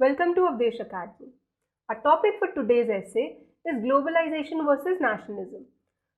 Welcome to Awdhesh Academy. Our topic for today's essay is Globalization versus Nationalism.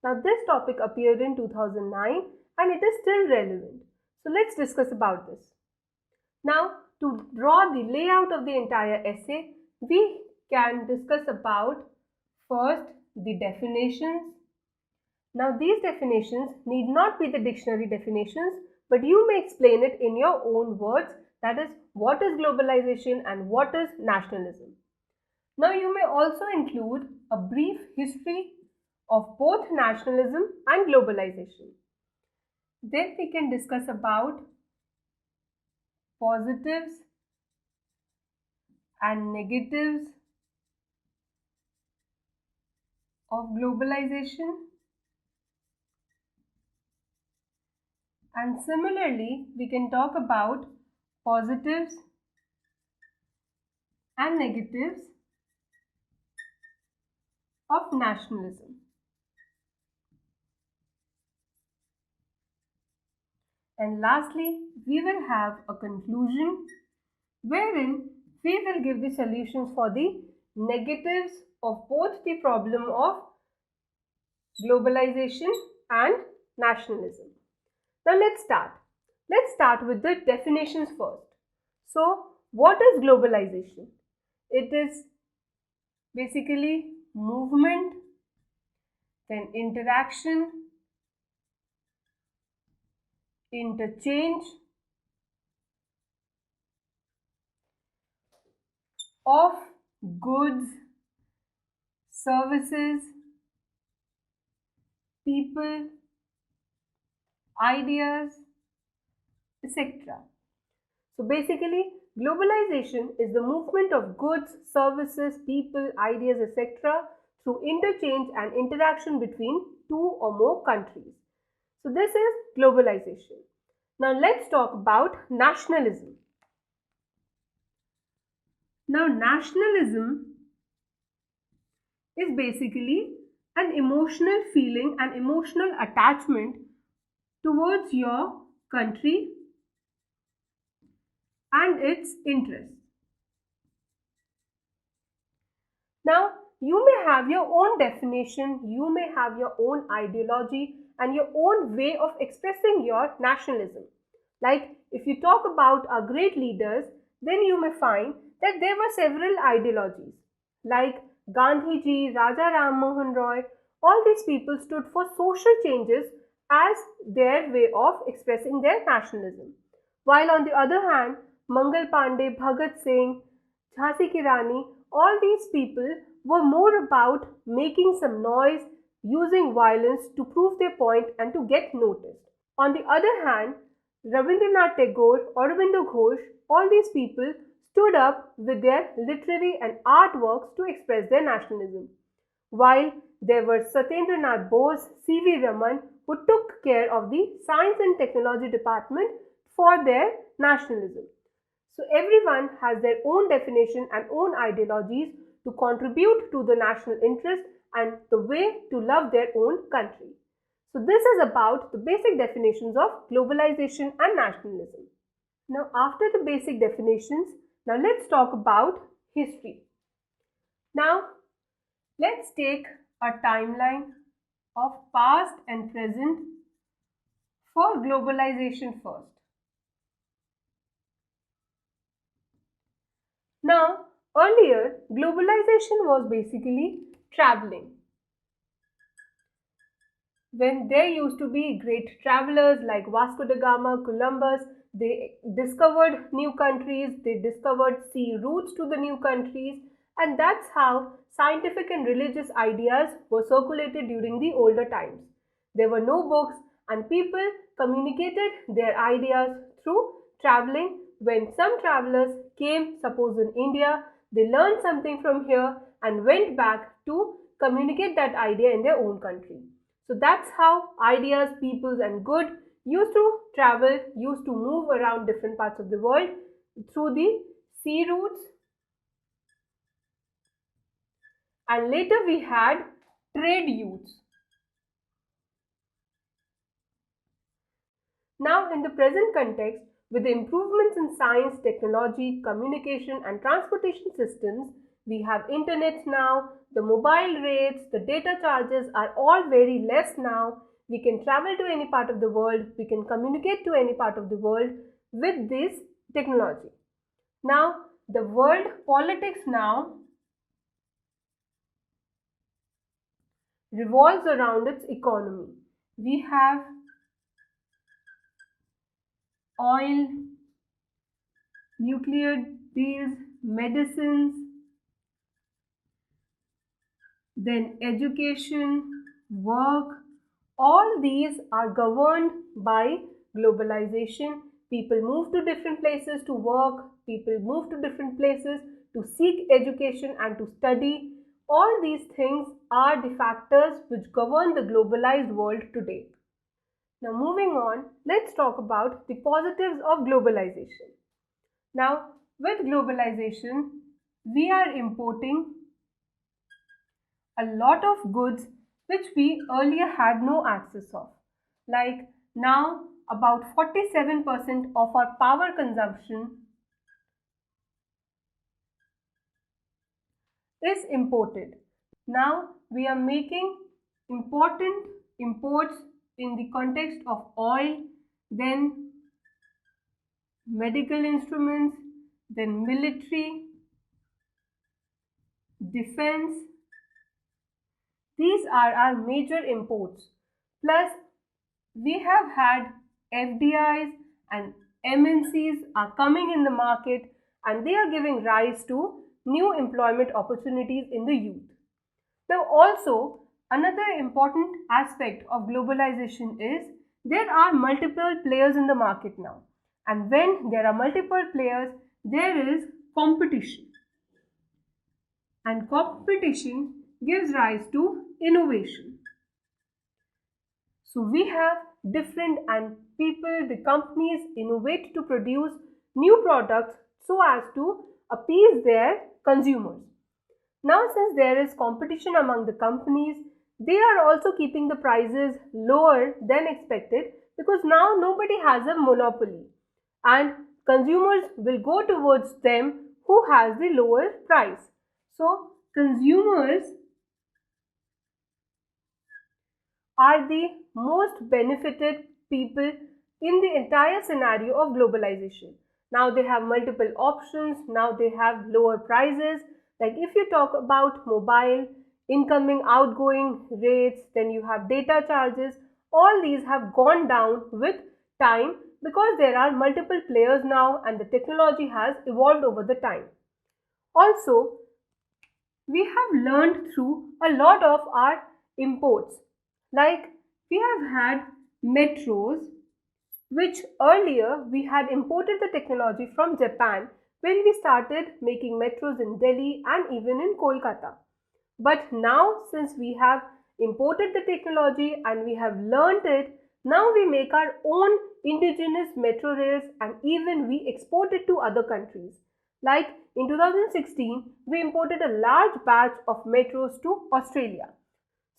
Now this topic appeared in 2009 and it is still relevant. So let's discuss about this. Now to draw the layout of the entire essay, we can discuss about first the definitions. Now these definitions need not be the dictionary definitions, but you may explain it in your own words, that is, what is globalization and what is nationalism. Now you may also include a brief history of both nationalism and globalization. Then we can discuss about positives and negatives of globalization. And similarly, we can talk about positives and negatives of nationalism. And lastly, we will have a conclusion wherein we will give the solutions for the negatives of both the problem of globalization and nationalism. Now let's start. Let's start with the definitions first. So, what is globalization? It is basically movement, then interaction, interchange of goods, services, people, ideas, etc. So basically, globalization is the movement of goods, services, people, ideas, etc. through interchange and interaction between two or more countries. So this is globalization. Now let's talk about nationalism. Now nationalism is basically an emotional feeling, an emotional attachment towards your country and its interests. Now, you may have your own definition, you may have your own ideology and your own way of expressing your nationalism. Like if you talk about our great leaders, then you may find that there were several ideologies like Gandhiji, Raja Ram Mohan Roy. All these people stood for social changes as their way of expressing their nationalism. While on the other hand, Mangal Pandey, Bhagat Singh, Jhansi Ki Rani, all these people were more about making some noise, using violence to prove their point and to get noticed. On the other hand, Rabindranath Tagore, Aurobindo Ghosh, all these people stood up with their literary and art works to express their nationalism. While there were Satyendranath Bose, C.V. Raman, who took care of the Science and Technology department for their nationalism. So everyone has their own definition and own ideologies to contribute to the national interest and the way to love their own country. So this is about the basic definitions of globalization and nationalism. Now after the basic definitions, now let's talk about history. Now let's take a timeline of past and present for globalization first. Now, earlier, globalization was basically traveling. When there used to be great travelers like Vasco da Gama, Columbus, they discovered new countries, they discovered sea routes to the new countries, and that's how scientific and religious ideas were circulated during the older times. There were no books and people communicated their ideas through traveling. When some travelers came, suppose in India, they learned something from here and went back to communicate that idea in their own country. So that's how ideas, peoples and good used to travel, used to move around different parts of the world through the sea routes. And later we had trade routes. Now in the present context, With the improvements in science, technology, communication and transportation systems, we have internet now, the mobile rates, the data charges are all very less now. We can travel to any part of the world, we can communicate to any part of the world with this technology. Now, the world politics now revolves around its economy. We have oil, nuclear deals, medicines, then education, work, all these are governed by globalization. People move to different places to work, people move to different places to seek education and to study. All these things are the factors which govern the globalized world today. Now moving on, let's talk about the positives of globalization. Now with globalization, we are importing a lot of goods which we earlier had no access of. Like now about 47% of our power consumption is imported. Now we are making important imports in the context of oil, then medical instruments, then military, defense. These are our major imports. Plus, we have had FDIs and MNCs are coming in the market and they are giving rise to new employment opportunities in the youth. Now also, another important aspect of globalization is there are multiple players in the market now. And when there are multiple players, there is competition. And competition gives rise to innovation. So we have different and people, the companies innovate to produce new products so as to appease their consumers. Now since there is competition among the companies, they are also keeping the prices lower than expected because now nobody has a monopoly and consumers will go towards them who has the lower price. So consumers are the most benefited people in the entire scenario of globalization. Now they have multiple options, now they have lower prices. Like if you talk about mobile, incoming, outgoing rates, then you have data charges, all these have gone down with time because there are multiple players now and the technology has evolved over the time. Also, we have learned through a lot of our imports. Like we have had metros, which earlier we had imported the technology from Japan when we started making metros in Delhi and even in Kolkata. But now since we have imported the technology and we have learned it, now we make our own indigenous metro rails and even we export it to other countries. Like in 2016, we imported a large batch of metros to Australia.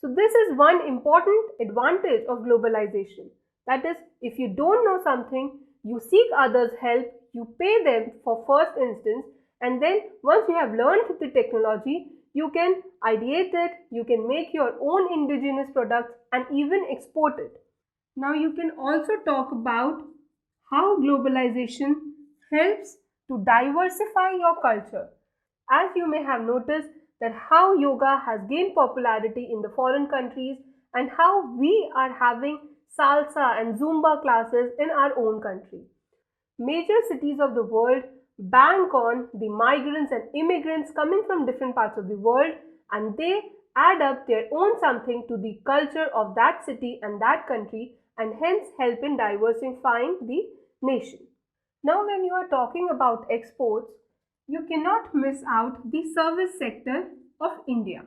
So this is one important advantage of globalization. That is, if you don't know something, you seek others' help, you pay them for first instance, and then once you have learned the technology, you can ideate it, you can make your own indigenous products and even export it. Now you can also talk about how globalization helps to diversify your culture. As you may have noticed that how yoga has gained popularity in the foreign countries and how we are having salsa and zumba classes in our own country. Major cities of the world bank on the migrants and immigrants coming from different parts of the world and they add up their own something to the culture of that city and that country and hence help in diversifying the nation. Now when you are talking about exports, you cannot miss out the service sector of India.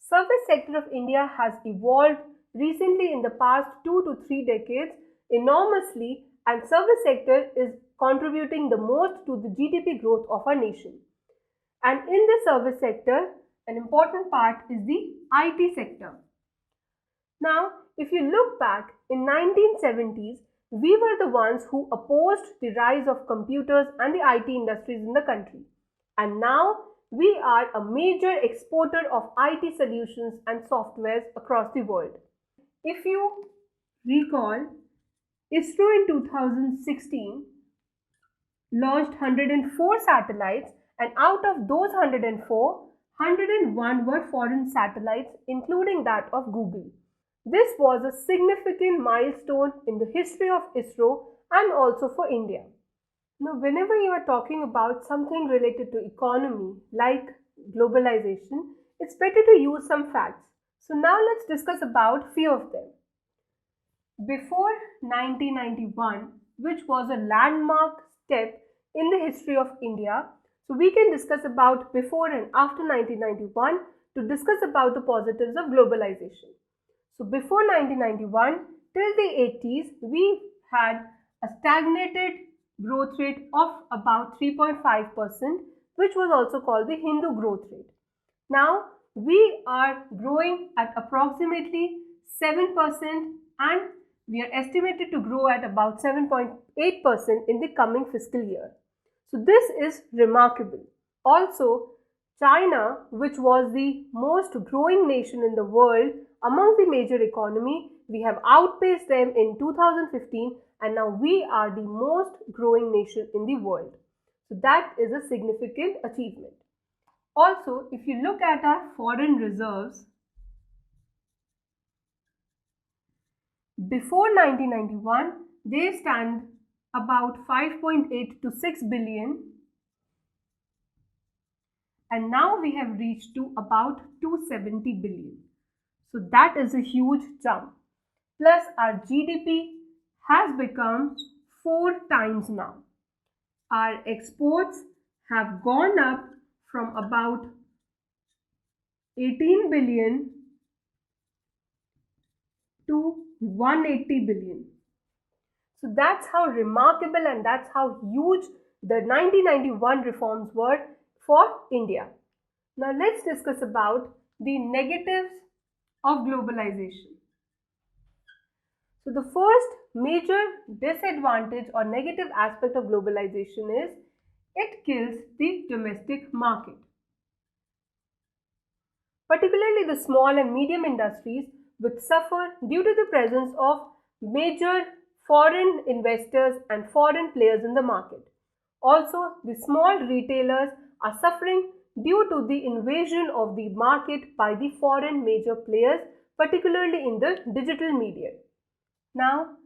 Service sector of India has evolved recently in the past 2 to 3 decades enormously and service sector is contributing the most to the GDP growth of our nation. And in the service sector, an important part is the IT sector. Now, if you look back in 1970s, We were the ones who opposed the rise of computers and the IT industries in the country. And now we are a major exporter of IT solutions and softwares across the world. If you recall, ISRO in 2016 launched 104 satellites, and out of those 104, 101 were foreign satellites, including that of Google. This was a significant milestone in the history of ISRO and also for India. Now, whenever you are talking about something related to economy like globalization, it's better to use some facts. So now let's discuss about few of them. Before 1991, which was a landmark step in the history of India, so we can discuss about before and after 1991 to discuss about the positives of globalization. So before 1991 till the 80s, we had a stagnated growth rate of about 3.5%, which was also called the Hindu growth rate. Now we are growing at approximately 7%, and we are estimated to grow at about 7.8% in the coming fiscal year. So this is remarkable. Also, China, which was the most growing nation in the world among the major economy, we have outpaced them in 2015, and now we are the most growing nation in the world. So that is a significant achievement. Also, if you look at our foreign reserves, before 1991, they stand about 5.8 to 6 billion, and now we have reached to about 270 billion. So that is a huge jump. Plus our GDP has become 4 times now. Our exports have gone up from about 18 billion to 180 billion. So that's how remarkable and that's how huge the 1991 reforms were for India. Now let's discuss about the negatives of globalization. So the first major disadvantage or negative aspect of globalization is it kills the domestic market. Particularly the small and medium industries which suffer due to the presence of major foreign investors and foreign players in the market. Also, the small retailers are suffering due to the invasion of the market by the foreign major players, particularly in the digital media. Now,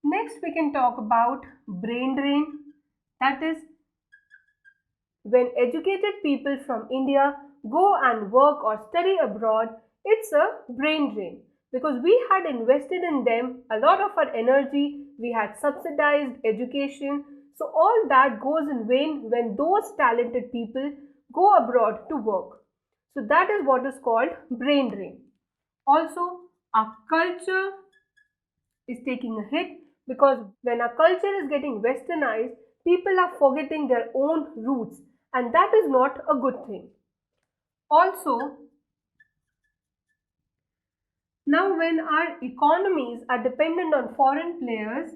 next we can talk about brain drain. That is, when educated people from India go and work or study abroad, it's a brain drain because we had invested in them a lot of our energy, we had subsidized education. So all that goes in vain when those talented people go abroad to work. So that is what is called brain drain. Also, our culture is taking a hit because when our culture is getting westernized, people are forgetting their own roots, and that is not a good thing. Also, now when our economies are dependent on foreign players,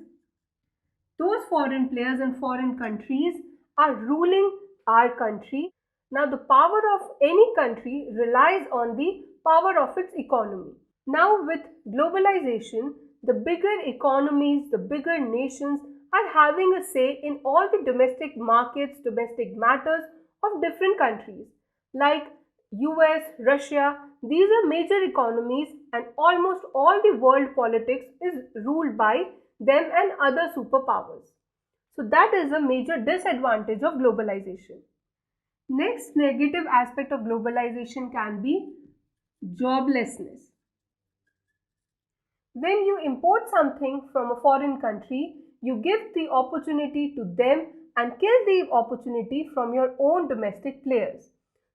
those foreign players and foreign countries are ruling our country. Now the power of any country relies on the power of its economy. Now with globalization, the bigger economies, the bigger nations are having a say in all the domestic markets, domestic matters of different countries like US, Russia. These are major economies and almost all the world politics is ruled by them and other superpowers. So that is a major disadvantage of globalization. Next negative aspect of globalization can be joblessness. When you import something from a foreign country, you give the opportunity to them and kill the opportunity from your own domestic players.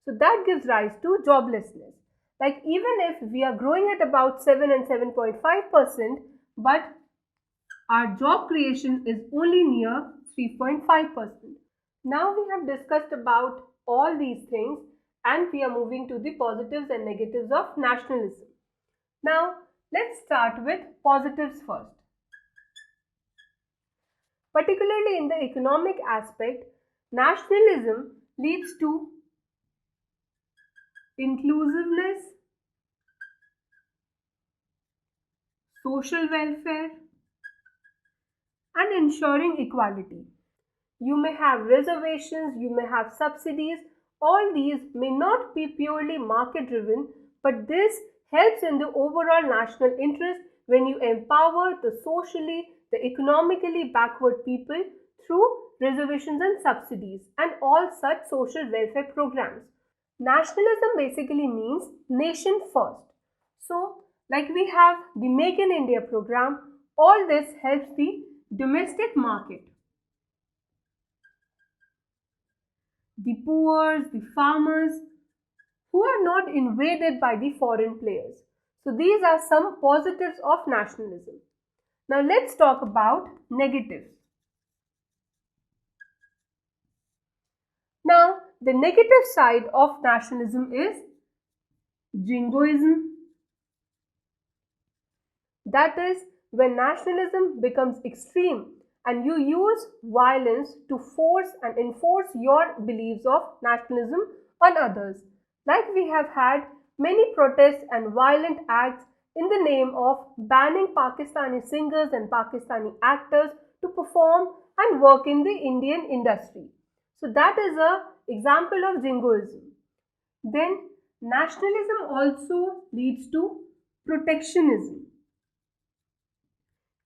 So that gives rise to joblessness. Like even if we are growing at about 7 and 7.5%, but our job creation is only near 3.5%. Now we have discussed about all these things and we are moving to the positives and negatives of nationalism. Now let's start with positives first. Particularly in the economic aspect, nationalism leads to inclusiveness, social welfare, and ensuring equality. You may have reservations, you may have subsidies. All these may not be purely market driven, but this helps in the overall national interest when you empower the socially, the economically backward people through reservations and subsidies and all such social welfare programs. Nationalism basically means nation first. So, like we have the Make in India program, all this helps the domestic market. The poor, the farmers, who are not invaded by the foreign players. So these are some positives of nationalism. Now let's talk about negatives. Now the negative side of nationalism is jingoism. That is when nationalism becomes extreme and you use violence to force and enforce your beliefs of nationalism on others. Like we have had many protests and violent acts in the name of banning Pakistani singers and Pakistani actors to perform and work in the Indian industry. So that is a example of jingoism. Then nationalism also leads to protectionism.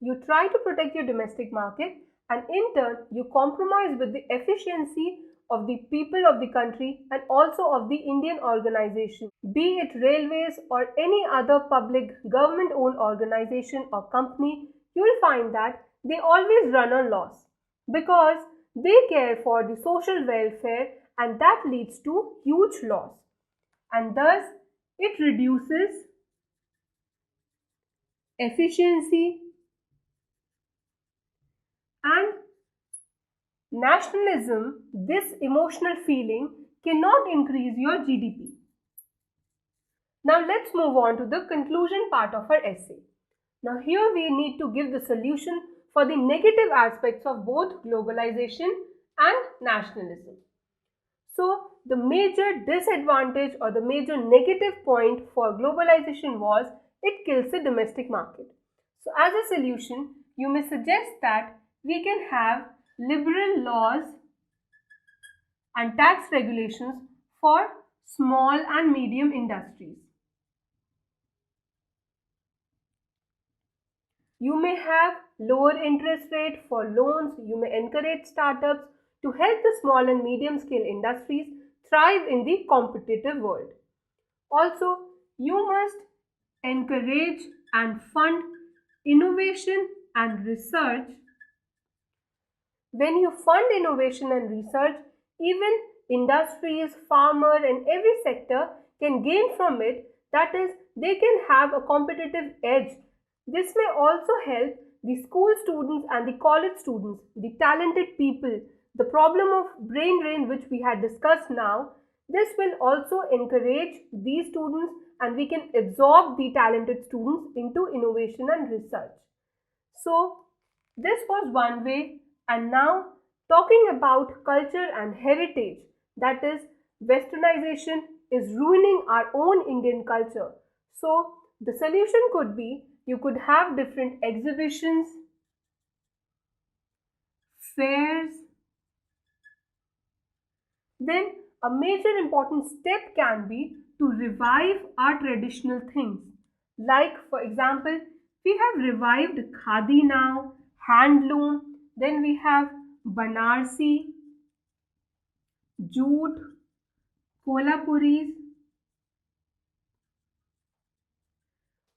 You try to protect your domestic market and in turn you compromise with the efficiency of the people of the country and also of the Indian organization, be it railways or any other public government owned organization or company. You will find that they always run on loss because they care for the social welfare and that leads to huge loss and thus it reduces efficiency and nationalism. This emotional feeling cannot increase your GDP. Now let's move on to the conclusion part of our essay. Now here we need to give the solution for the negative aspects of both globalization and nationalism. So the major disadvantage or the major negative point for globalization was it kills the domestic market. So as a solution, you may suggest that we can have liberal laws and tax regulations for small and medium industries. You may have lower interest rate for loans. You may encourage startups to help the small and medium scale industries thrive in the competitive world. Also, you must encourage and fund innovation and research. When you fund innovation and research, even industries, farmer and every sector can gain from it. That is, they can have a competitive edge. This may also help the school students and the college students, the talented people. The problem of brain drain which we had discussed now, this will also encourage these students and we can absorb the talented students into innovation and research. So this was one way. And now talking about culture and heritage, that is westernization is ruining our own Indian culture. So the solution could be you could have different exhibitions, fairs. Then a major important step can be to revive our traditional things. Like for example, we have revived khadi now, handloom, then we have Banarsi, jute, Kolhapuris.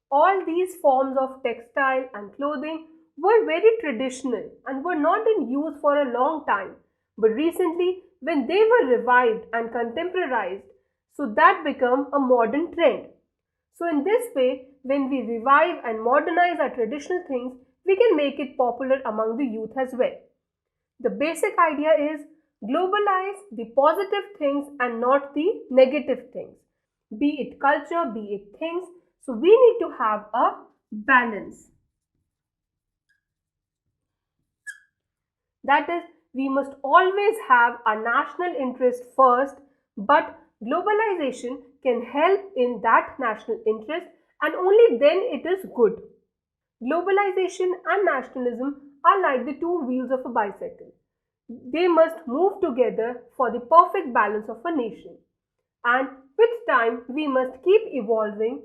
All these forms of textile and clothing were very traditional and were not in use for a long time. But recently, when they were revived and contemporized, so that became a modern trend. So in this way, when we revive and modernize our traditional things, we can make it popular among the youth as well. The basic idea is globalize the positive things and not the negative things, be it culture, be it things. So we need to have a balance. That is, we must always have our national interest first, but globalization can help in that national interest, and only then it is good. Globalization and nationalism are like the two wheels of a bicycle. They must move together for the perfect balance of a nation. And with time, we must keep evolving,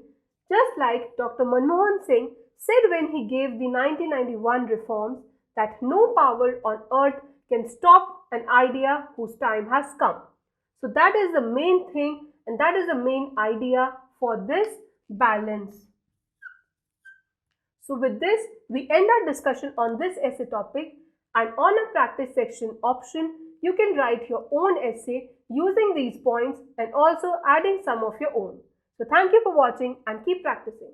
just like Dr. Manmohan Singh said when he gave the 1991 reforms that no power on earth can stop an idea whose time has come. So, that is the main thing, and that is the main idea for this balance. So with this, we end our discussion on this essay topic, and on a practice section option, you can write your own essay using these points and also adding some of your own. So thank you for watching and keep practicing.